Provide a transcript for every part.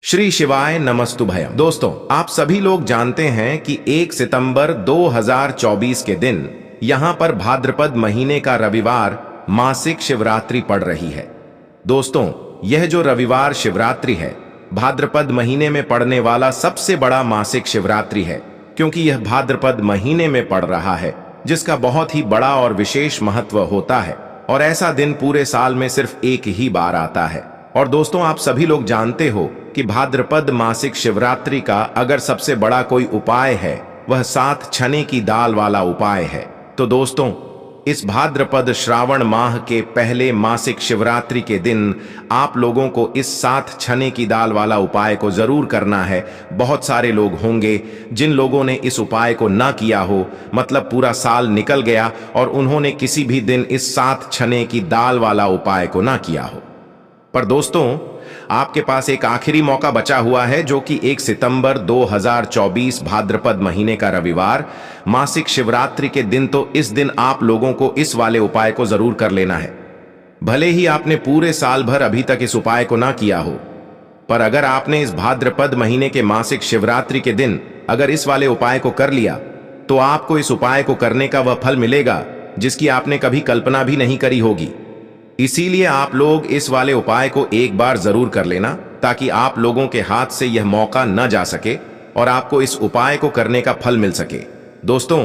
श्री शिवाय नमस्तुभयम। दोस्तों, आप सभी लोग जानते हैं कि 1 सितंबर 2024 के दिन यहां पर भाद्रपद महीने का रविवार मासिक शिवरात्रि पड़ रही है। दोस्तों, यह जो रविवार शिवरात्रि है भाद्रपद महीने में पड़ने वाला सबसे बड़ा मासिक शिवरात्रि है, क्योंकि यह भाद्रपद महीने में पड़ रहा है, जिसका बहुत ही बड़ा और विशेष महत्व होता है। और ऐसा दिन पूरे साल में सिर्फ एक ही बार आता है। और दोस्तों, आप सभी लोग जानते हो कि भाद्रपद मासिक शिवरात्रि का अगर सबसे बड़ा कोई उपाय है वह 7 चने की दाल वाला उपाय है। तो दोस्तों, इस भाद्रपद श्रावण माह के पहले मासिक शिवरात्रि के दिन आप लोगों को इस 7 चने की दाल वाला उपाय को जरूर करना है। बहुत सारे लोग होंगे जिन लोगों ने इस उपाय को ना किया हो, मतलब पूरा साल निकल गया और उन्होंने किसी भी दिन इस 7 चने की दाल वाला उपाय को ना किया हो। पर दोस्तों, आपके पास एक आखिरी मौका बचा हुआ है, जो कि 1 सितंबर 2024 भाद्रपद महीने का रविवार मासिक शिवरात्रि के दिन। तो इस दिन आप लोगों को इस वाले उपाय को जरूर कर लेना है। भले ही आपने पूरे साल भर अभी तक इस उपाय को ना किया हो, पर अगर आपने इस भाद्रपद महीने के मासिक शिवरात्रि के दिन अगर इस वाले उपाय को कर लिया, तो आपको इस उपाय को करने का वह फल मिलेगा जिसकी आपने कभी कल्पना भी नहीं करी होगी। इसीलिए आप लोग इस वाले उपाय को एक बार जरूर कर लेना, ताकि आप लोगों के हाथ से यह मौका न जा सके और आपको इस उपाय को करने का फल मिल सके। दोस्तों,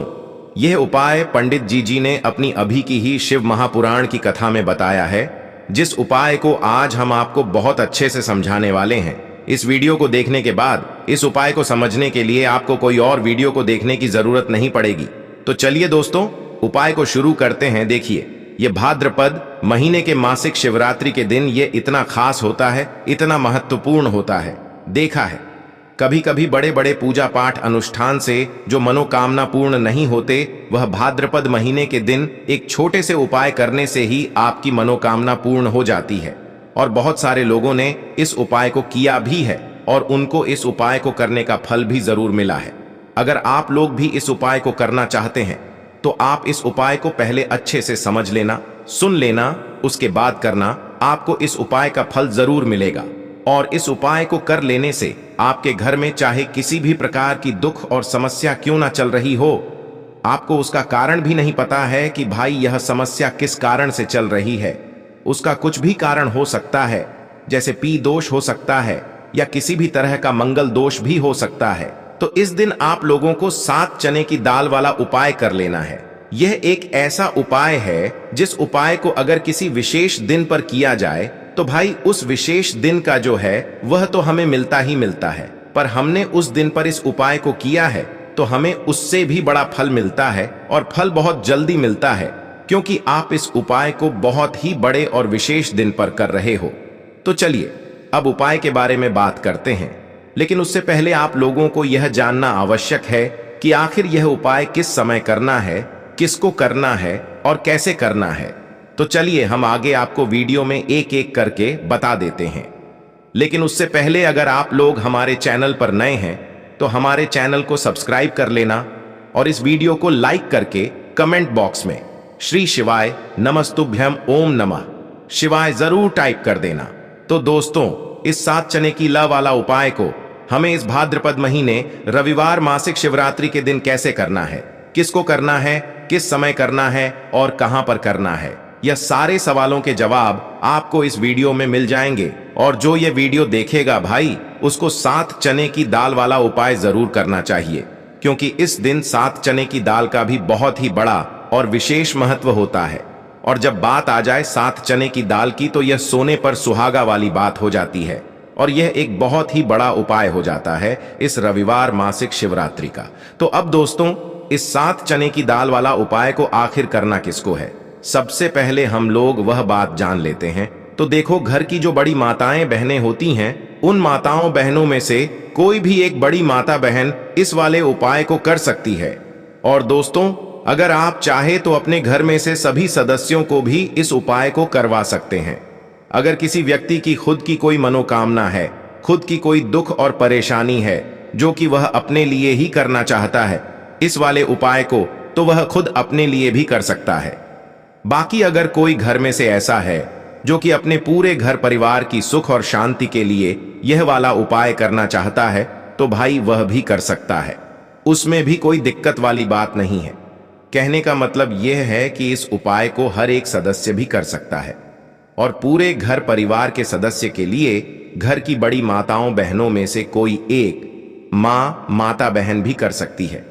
यह उपाय पंडित जी ने अपनी अभी की ही शिव महापुराण की कथा में बताया है, जिस उपाय को आज हम आपको बहुत अच्छे से समझाने वाले हैं। इस वीडियो को देखने के बाद इस उपाय को समझने के लिए आपको कोई और वीडियो को देखने की जरूरत नहीं पड़ेगी। तो चलिए दोस्तों, उपाय को शुरू करते हैं। देखिए, ये भाद्रपद महीने के मासिक शिवरात्रि के दिन ये इतना खास होता है, इतना महत्वपूर्ण होता है। देखा है, कभी कभी बड़े बड़े पूजा पाठ अनुष्ठान से जो मनोकामना पूर्ण नहीं होते, वह भाद्रपद महीने के दिन एक छोटे से उपाय करने से ही आपकी मनोकामना पूर्ण हो जाती है। और बहुत सारे लोगों ने इस उपाय को किया भी है और उनको इस उपाय को करने का फल भी जरूर मिला है। अगर आप लोग भी इस उपाय को करना चाहते हैं तो आप इस उपाय को पहले अच्छे से समझ लेना, सुन लेना, उसके बाद करना। आपको इस उपाय का फल जरूर मिलेगा। और इस उपाय को कर लेने से आपके घर में चाहे किसी भी प्रकार की दुख और समस्या क्यों ना चल रही हो, आपको उसका कारण भी नहीं पता है कि भाई यह समस्या किस कारण से चल रही है। उसका कुछ भी कारण हो सकता है, जैसे पी दोष हो सकता है या किसी भी तरह का मंगल दोष भी हो सकता है। तो इस दिन आप लोगों को 7 चने की दाल वाला उपाय कर लेना है। यह एक ऐसा उपाय है जिस उपाय को अगर किसी विशेष दिन पर किया जाए तो भाई उस विशेष दिन का जो है वह तो हमें मिलता ही मिलता है, पर हमने उस दिन पर इस उपाय को किया है तो हमें उससे भी बड़ा फल मिलता है, और फल बहुत जल्दी मिलता है, क्योंकि आप इस उपाय को बहुत ही बड़े और विशेष दिन पर कर रहे हो। तो चलिए अब उपाय के बारे में बात करते हैं, लेकिन उससे पहले आप लोगों को यह जानना आवश्यक है कि आखिर यह उपाय किस समय करना है, किसको करना है और कैसे करना है। तो चलिए हम आगे आपको वीडियो में एक एक करके बता देते हैं। लेकिन उससे पहले अगर आप लोग हमारे चैनल पर नए हैं तो हमारे चैनल को सब्सक्राइब कर लेना और इस वीडियो को लाइक करके कमेंट बॉक्स में श्री शिवाय नमस्तुभ्यम ओम नमः शिवाय जरूर टाइप कर देना। तो दोस्तों, इस 7 चने की ला वाला उपाय को हमें इस भाद्रपद महीने रविवार मासिक शिवरात्रि के दिन कैसे करना है, किसको करना है, किस समय करना है और कहां पर करना है, यह सारे सवालों के जवाब आपको इस वीडियो में मिल जाएंगे। और जो ये वीडियो देखेगा भाई, उसको 7 चने की दाल वाला उपाय जरूर करना चाहिए, क्योंकि इस दिन 7 चने की दाल का भी बहुत ही बड़ा और विशेष महत्व होता है। और जब बात आ जाए 7 चने की दाल की, तो यह सोने पर सुहागा वाली बात हो जाती है और यह एक बहुत ही बड़ा उपाय हो जाता है इस रविवार मासिक शिवरात्रि का। तो अब दोस्तों, इस 7 चने की दाल वाला उपाय को आखिर करना किसको है, सबसे पहले हम लोग वह बात जान लेते हैं। तो देखो, घर की जो बड़ी माताएं बहनें होती हैं, उन माताओं बहनों में से कोई भी एक बड़ी माता बहन इस वाले उपाय को कर सकती है। और दोस्तों, अगर आप चाहे तो अपने घर में से सभी सदस्यों को भी इस उपाय को करवा सकते हैं। अगर किसी व्यक्ति की खुद की कोई मनोकामना है, खुद की कोई दुख और परेशानी है जो कि वह अपने लिए ही करना चाहता है इस वाले उपाय को, तो वह खुद अपने लिए भी कर सकता है। बाकी अगर कोई घर में से ऐसा है जो कि अपने पूरे घर परिवार की सुख और शांति के लिए यह वाला उपाय करना चाहता है, तो भाई वह भी कर सकता है। उसमें भी कोई दिक्कत वाली बात नहीं है। कहने का मतलब यह है कि इस उपाय को हर एक सदस्य भी कर सकता है और पूरे घर परिवार के सदस्य के लिए घर की बड़ी माताओं बहनों में से कोई एक माता बहन भी कर सकती है।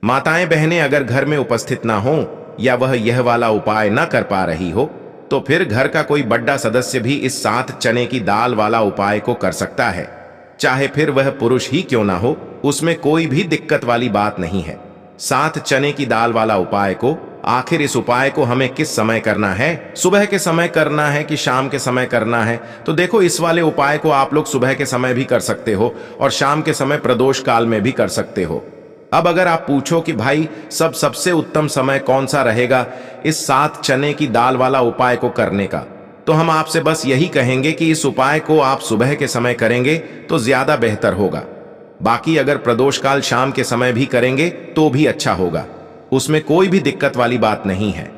माताएं बहनें अगर घर में उपस्थित ना हो या वह यह वाला उपाय ना कर पा रही हो, तो फिर घर का कोई बड़ा सदस्य भी इस 7 चने की दाल वाला उपाय को कर सकता है, चाहे फिर वह पुरुष ही क्यों ना हो। उसमें कोई भी दिक्कत वाली बात नहीं है। 7 चने की दाल वाला उपाय को, आखिर इस उपाय को हमें किस समय करना है, सुबह के समय करना है कि शाम के समय करना है? तो देखो, इस वाले उपाय को आप लोग सुबह के समय भी कर सकते हो और शाम के समय प्रदोष काल में भी कर सकते हो। अब अगर आप पूछो कि भाई सबसे उत्तम समय कौन सा रहेगा इस 7 चने की दाल वाला उपाय को करने का, तो हम आपसे बस यही कहेंगे कि इस उपाय को आप सुबह के समय करेंगे तो ज्यादा बेहतर होगा। बाकी अगर प्रदोष काल शाम के समय भी करेंगे तो भी अच्छा होगा, उसमें कोई भी दिक्कत वाली बात नहीं है।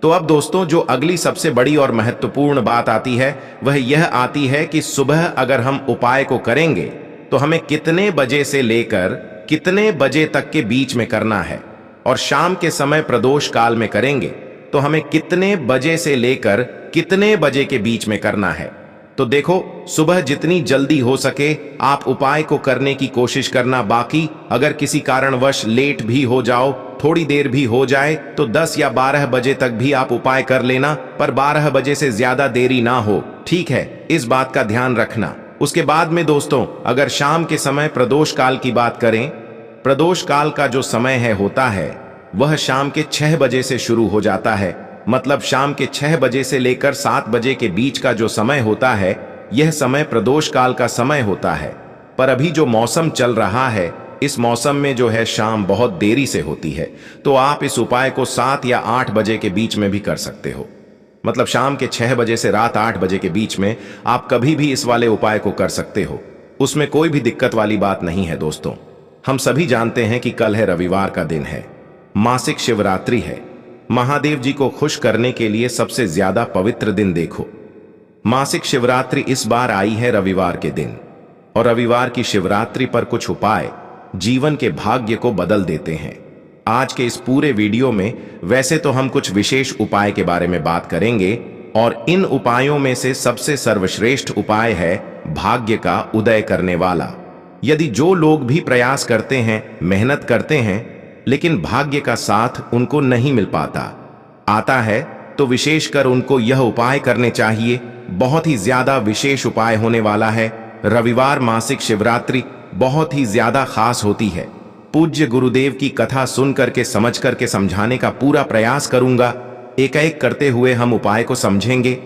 तो अब दोस्तों, जो अगली सबसे बड़ी और महत्वपूर्ण बात आती है वह यह आती है कि सुबह अगर हम उपाय को करेंगे तो हमें कितने बजे से लेकर कितने बजे तक के बीच में करना है, और शाम के समय प्रदोष काल में करेंगे तो हमें कितने बजे से लेकर कितने बजे के बीच में करना है। तो देखो, सुबह जितनी जल्दी हो सके आप उपाय को करने की कोशिश करना। बाकी अगर किसी कारणवश लेट भी हो जाओ, थोड़ी देर भी हो जाए, तो 10 या 12 बजे तक भी आप उपाय कर लेना, पर 12 बजे से ज्यादा देरी ना हो, ठीक है? इस बात का ध्यान रखना। उसके बाद में दोस्तों, अगर शाम के समय प्रदोष काल की बात करें, प्रदोष काल का जो समय होता है वह शाम के 6 बजे से शुरू हो जाता है। मतलब शाम के 6 बजे से लेकर 7 बजे के बीच का जो समय होता है, यह समय प्रदोष काल का समय होता है। पर अभी जो मौसम चल रहा है, इस मौसम में जो है शाम बहुत देरी से होती है, तो आप इस उपाय को 7 या 8 बजे के बीच में भी कर सकते हो। मतलब शाम के 6 बजे से रात 8 बजे के बीच में आप कभी भी इस वाले उपाय को कर सकते हो, उसमें कोई भी दिक्कत वाली बात नहीं है। दोस्तों, हम सभी जानते हैं कि कल है रविवार का दिन है, मासिक शिवरात्रि है। महादेव जी को खुश करने के लिए सबसे ज्यादा पवित्र दिन देखो, मासिक शिवरात्रि इस बार आई है रविवार के दिन, और रविवार की शिवरात्रि पर कुछ उपाय जीवन के भाग्य को बदल देते हैं। आज के इस पूरे वीडियो में वैसे तो हम कुछ विशेष उपाय के बारे में बात करेंगे, और इन उपायों में से सबसे सर्वश्रेष्ठ उपाय है भाग्य का उदय करने वाला। यदि जो लोग भी प्रयास करते हैं, मेहनत करते हैं, लेकिन भाग्य का साथ उनको नहीं मिल आता है, तो विशेषकर उनको यह उपाय करने चाहिए। बहुत ही ज्यादा विशेष उपाय होने वाला है। रविवार मासिक शिवरात्रि बहुत ही ज्यादा खास होती है। पूज्य गुरुदेव की कथा सुन करके समझ करके समझाने का पूरा प्रयास करूंगा। एक एक करते हुए हम उपाय को समझेंगे।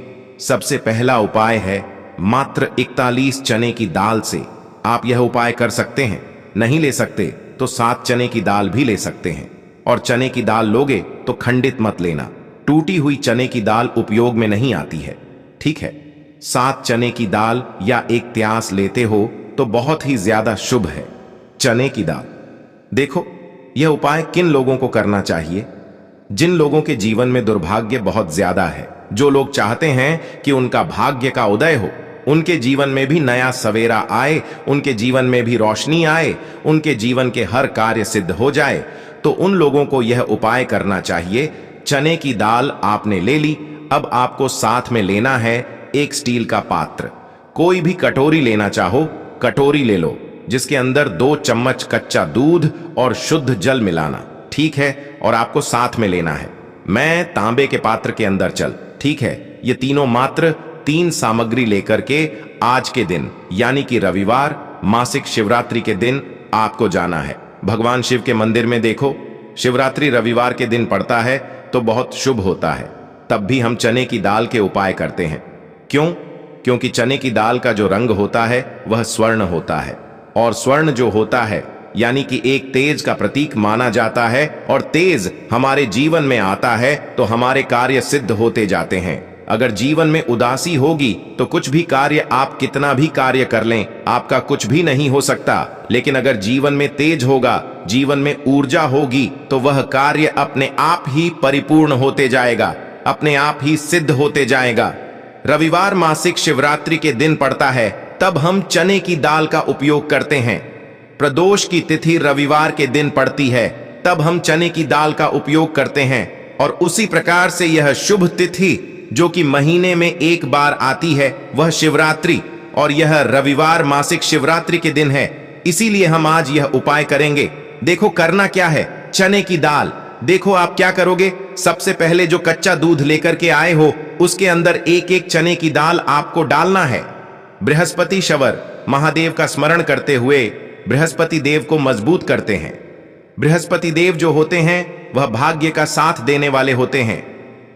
सबसे पहला उपाय है मात्र 41 चने की दाल से आप यह उपाय कर सकते हैं। नहीं ले सकते तो 7 चने की दाल भी ले सकते हैं, और चने की दाल लोगे तो खंडित मत लेना। टूटी हुई चने की दाल उपयोग में नहीं आती है, ठीक है? 7 चने की दाल या एक त्यास लेते हो तो बहुत ही ज्यादा शुभ है। चने की दाल, देखो यह उपाय किन लोगों को करना चाहिए? जिन लोगों के जीवन में दुर्भाग्य बहुत ज्यादा है, जो लोग चाहते हैं कि उनका भाग्य का उदय हो, उनके जीवन में भी नया सवेरा आए, उनके जीवन में भी रोशनी आए, उनके जीवन के हर कार्य सिद्ध हो जाए, तो उन लोगों को यह उपाय करना चाहिए। चने की दाल आपने ले ली, अब आपको साथ में लेना है एक स्टील का पात्र। कोई भी कटोरी लेना चाहो, कटोरी ले लो, जिसके अंदर 2 चम्मच कच्चा दूध और शुद्ध जल मिलाना, ठीक है? और आपको साथ में लेना है। मैं तांबे के पात्र के अंदर चल, ठीक है? ये तीनों मात्र 3 सामग्री लेकर के आज के दिन यानी कि रविवार मासिक शिवरात्रि के दिन आपको जाना है भगवान शिव के मंदिर में। देखो, शिवरात्रि रविवार के दिन पड़ता है तो बहुत शुभ होता है। तब भी हम चने की दाल के उपाय करते हैं। क्यों? क्योंकि चने की दाल का जो रंग होता है वह स्वर्ण होता है, और स्वर्ण जो होता है यानी कि एक तेज का प्रतीक माना जाता है, और तेज हमारे जीवन में आता है तो हमारे कार्य सिद्ध होते जाते हैं। अगर जीवन में उदासी होगी तो कुछ भी कार्य, आप कितना भी कार्य कर लें, आपका कुछ भी नहीं हो सकता। लेकिन अगर जीवन में तेज होगा, जीवन में ऊर्जा होगी, तो वह कार्य अपने आप ही परिपूर्ण होते जाएगा, अपने आप ही सिद्ध होते जाएगा। रविवार मासिक शिवरात्रि के दिन पड़ता है, तब हम चने की दाल का उपयोग करते हैं। प्रदोष की तिथि रविवार के दिन पड़ती है, तब हम चने की दाल का उपयोग करते हैं। और उसी प्रकार से यह शुभ तिथि जो कि महीने में एक बार आती है वह शिवरात्रि, और यह रविवार मासिक शिवरात्रि के दिन है। इसीलिए हम आज यह उपाय करेंगे। देखो करना क्या है, चने की दाल। देखो आप क्या करोगे, सबसे पहले जो कच्चा दूध लेकर के आए हो उसके अंदर एक एक चने की दाल आपको डालना है। बृहस्पति शवर महादेव का स्मरण करते हुए बृहस्पति देव को मजबूत करते हैं। बृहस्पति देव जो होते हैं वह भाग्य का साथ देने वाले होते हैं,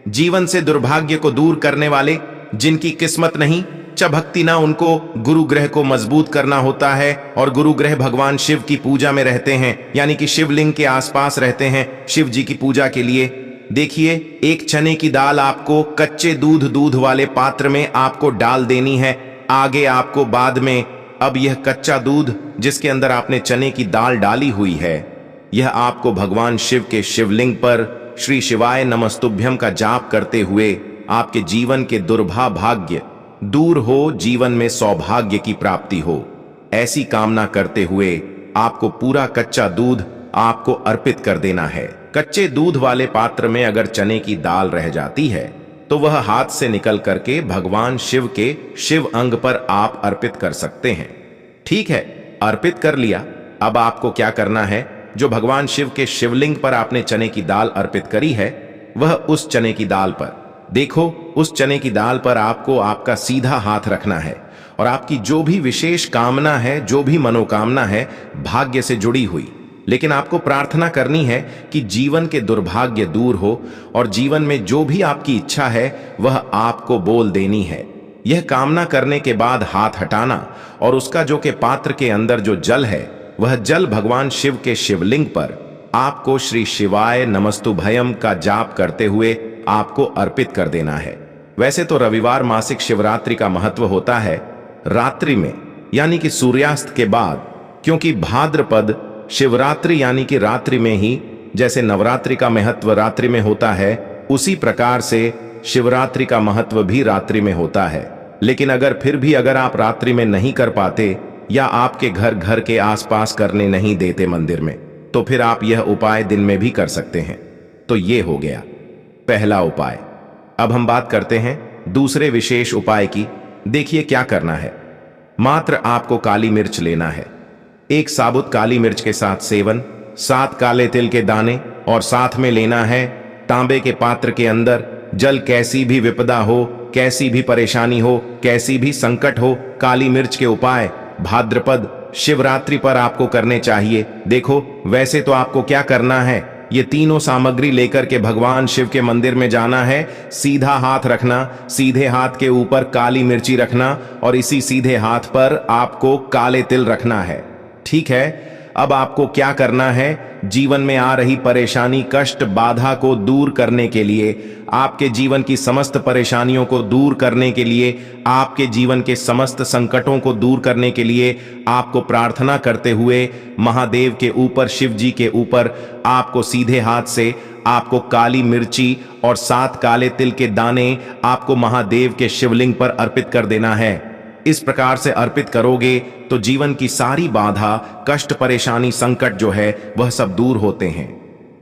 जीवन से दुर्भाग्य को दूर करने वाले। जिनकी किस्मत नहीं च भक्ति ना, उनको गुरु ग्रह को मजबूत करना होता है। और गुरु ग्रह भगवान शिव की पूजा में रहते हैं, यानी कि शिवलिंग के आसपास रहते हैं शिव जी की पूजा के लिए। देखिए, एक चने की दाल आपको कच्चे दूध वाले पात्र में आपको डाल देनी है। आगे आपको बाद में अब यह कच्चा दूध जिसके अंदर आपने चने की दाल डाली हुई है, यह आपको भगवान शिव के शिवलिंग पर श्री शिवाय नमस्तुभ्यम का जाप करते हुए आपके जीवन के दुर्भाग्य दूर हो, जीवन में सौभाग्य की प्राप्ति हो, ऐसी कामना करते हुए आपको पूरा कच्चा दूध आपको अर्पित कर देना है। कच्चे दूध वाले पात्र में अगर चने की दाल रह जाती है तो वह हाथ से निकल करके भगवान शिव के शिव अंग पर आप अर्पित कर सकते हैं। ठीक है, अर्पित कर लिया। अब आपको क्या करना है, जो भगवान शिव के शिवलिंग पर आपने चने की दाल अर्पित करी है, वह उस चने की दाल पर, देखो उस चने की दाल पर आपको आपका सीधा हाथ रखना है। और आपकी जो भी विशेष कामना है, जो भी मनोकामना है भाग्य से जुड़ी हुई, लेकिन आपको प्रार्थना करनी है कि जीवन के दुर्भाग्य दूर हो और जीवन में जो भी आपकी इच्छा है वह आपको बोल देनी है। यह कामना करने के बाद हाथ हटाना और उसका जो के पात्र के अंदर जो जल है वह जल भगवान शिव के शिवलिंग पर आपको श्री शिवाय नमस्तुभयम का जाप करते हुए आपको अर्पित कर देना है। वैसे तो रविवार मासिक शिवरात्रि का महत्व होता है रात्रि में, यानी कि सूर्यास्त के बाद, क्योंकि भाद्रपद शिवरात्रि यानी कि रात्रि में ही, जैसे नवरात्रि का महत्व रात्रि में होता है उसी प्रकार से शिवरात्रि का महत्व भी रात्रि में होता है। लेकिन अगर फिर भी अगर आप रात्रि में नहीं कर पाते या आपके घर के आसपास करने नहीं देते मंदिर में, तो फिर आप यह उपाय दिन में भी कर सकते हैं। तो ये हो गया पहला उपाय। अब हम बात करते हैं दूसरे विशेष उपाय की। देखिए क्या करना है, मात्र आपको काली मिर्च लेना है। एक साबुत काली मिर्च के साथ सेवन, 7 काले तिल के दाने, और साथ में लेना है तांबे के पात्र के अंदर जल। कैसी भी विपदा हो, कैसी भी परेशानी हो, कैसी भी संकट हो, काली मिर्च के उपाय भाद्रपद शिवरात्रि पर आपको करने चाहिए। देखो वैसे तो आपको क्या करना है, ये तीनों सामग्री लेकर के भगवान शिव के मंदिर में जाना है। सीधा हाथ रखना, सीधे हाथ के ऊपर काली मिर्ची रखना और इसी सीधे हाथ पर आपको काले तिल रखना है। ठीक है, अब आपको क्या करना है, जीवन में आ रही परेशानी, कष्ट, बाधा को दूर करने के लिए, आपके जीवन की समस्त परेशानियों को दूर करने के लिए, आपके जीवन के समस्त संकटों को दूर करने के लिए आपको प्रार्थना करते हुए महादेव के ऊपर, शिव जी के ऊपर आपको सीधे हाथ से आपको काली मिर्ची और 7 काले तिल के दाने आपको महादेव के शिवलिंग पर अर्पित कर देना है। इस प्रकार से अर्पित करोगे तो जीवन की सारी बाधा, कष्ट, परेशानी, संकट जो है वह सब दूर होते हैं।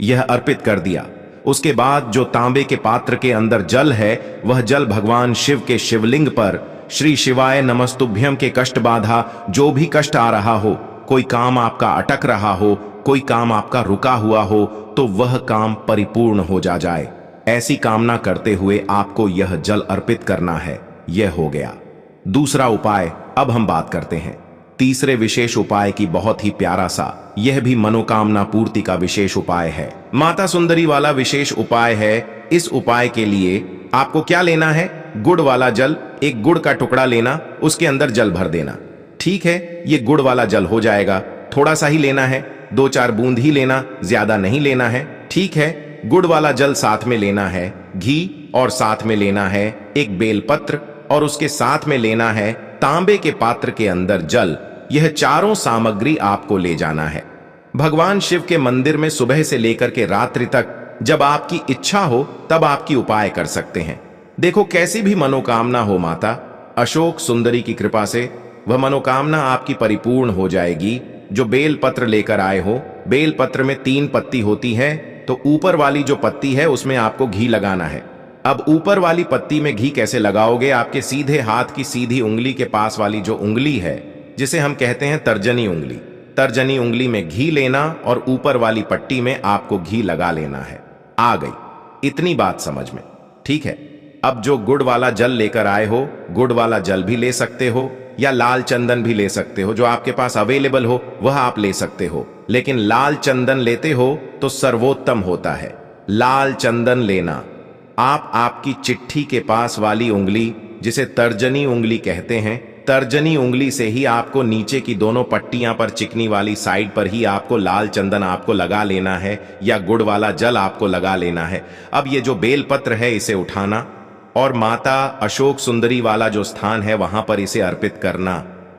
यह अर्पित कर दिया। उसके बाद जो तांबे के पात्र के अंदर जल है वह जल भगवान शिव के शिवलिंग पर श्री शिवाय नमस्तुभ्यम के कष्ट बाधा, जो भी कष्ट आ रहा हो, कोई काम आपका अटक रहा हो, कोई काम आपका रुका हुआ हो, तो वह काम परिपूर्ण हो जाए, ऐसी कामना करते हुए आपको यह जल अर्पित करना है। यह हो गया दूसरा उपाय। अब हम बात करते हैं तीसरे विशेष उपाय की। बहुत ही प्यारा सा, यह भी मनोकामना पूर्ति का विशेष उपाय है, माता सुंदरी वाला विशेष उपाय है। इस उपाय के लिए आपको क्या लेना है, गुड़ वाला जल, एक गुड़ का टुकड़ा लेना, उसके अंदर जल भर देना। ठीक है, ये गुड़ वाला जल हो जाएगा, थोड़ा सा ही लेना है, 2-4 बूंद ही लेना, ज्यादा नहीं लेना है। ठीक है, गुड़ वाला जल साथ में लेना है घी, और साथ में लेना है एक बेलपत्र, और उसके साथ में लेना है तांबे के पात्र के अंदर जल। यह चारों सामग्री आपको ले जाना है भगवान शिव के मंदिर में। सुबह से लेकर के रात्रि तक जब आपकी इच्छा हो तब आपकी उपाय कर सकते हैं। देखो, कैसी भी मनोकामना हो माता अशोक सुंदरी की कृपा से वह मनोकामना आपकी परिपूर्ण हो जाएगी। जो बेल पत्र लेकर आए हो, बेल पत्र में 3 पत्ती होती है, तो ऊपर वाली जो पत्ती है उसमें आपको घी लगाना है। अब ऊपर वाली पत्ती में घी कैसे लगाओगे? आपके सीधे हाथ की सीधी उंगली के पास वाली जो उंगली है, जिसे हम कहते हैं तर्जनी उंगली, तर्जनी उंगली में घी लेना और ऊपर वाली पट्टी में आपको घी लगा लेना है। आ गई इतनी बात समझ में? ठीक है। अब जो गुड़ वाला जल लेकर आए हो, गुड़ वाला जल भी ले सकते हो या लाल चंदन भी ले सकते हो, जो आपके पास अवेलेबल हो वह आप ले सकते हो। लेकिन लाल चंदन लेते हो तो सर्वोत्तम होता है। लाल चंदन लेना आप आपकी चिट्ठी के पास वाली उंगली, जिसे तर्जनी उंगली कहते हैं, तर्जनी उंगली से ही आपको नीचे की दोनों पट्टियां पर चिकनी वाली साइड पर ही आपको लाल चंदन आपको लगा लेना है या गुड़ वाला जल आपको लगा लेना है। अब ये जो बेलपत्र है इसे उठाना और माता अशोक सुंदरी वाला जो स्थान है वहां पर इसे अर्पित करना,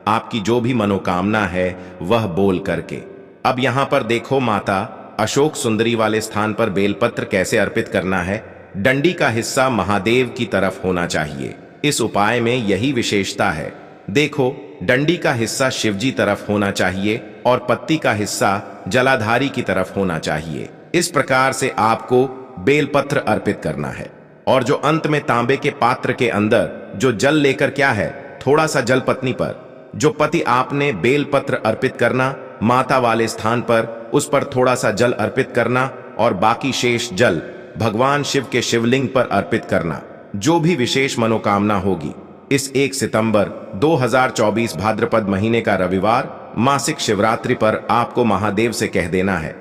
आपकी जो भी मनोकामना है वह बोल करके। अब यहां पर देखो, माता अशोक सुंदरी वाले स्थान पर बेलपत्र कैसे अर्पित करना है। डंडी का हिस्सा महादेव की तरफ होना चाहिए। इस उपाय में यही विशेषता है। देखो, डंडी का हिस्सा शिवजी तरफ होना चाहिए और पत्ती का हिस्सा जलाधारी की तरफ होना चाहिए। इस प्रकार से आपको बेलपत्र अर्पित करना है। और जो अंत में तांबे के पात्र के अंदर जो जल लेकर क्या है, थोड़ा सा जल पत्नी पर जो पति आपने बेलपत्र अर्पित करना, माता वाले स्थान पर उस पर थोड़ा सा जल अर्पित करना और बाकी शेष जल भगवान शिव के शिवलिंग पर अर्पित करना। जो भी विशेष मनोकामना होगी इस 1 सितंबर 2024 भाद्रपद महीने का रविवार मासिक शिवरात्रि पर आपको महादेव से कह देना है।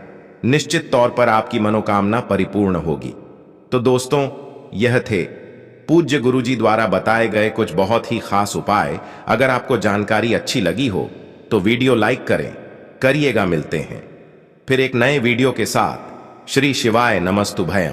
निश्चित तौर पर आपकी मनोकामना परिपूर्ण होगी। तो दोस्तों, यह थे पूज्य गुरुजी द्वारा बताए गए कुछ बहुत ही खास उपाय। अगर आपको जानकारी अच्छी लगी हो तो वीडियो लाइक करिएगा। मिलते हैं फिर एक नए वीडियो के साथ। श्री शिवाय नमस्तुभयम।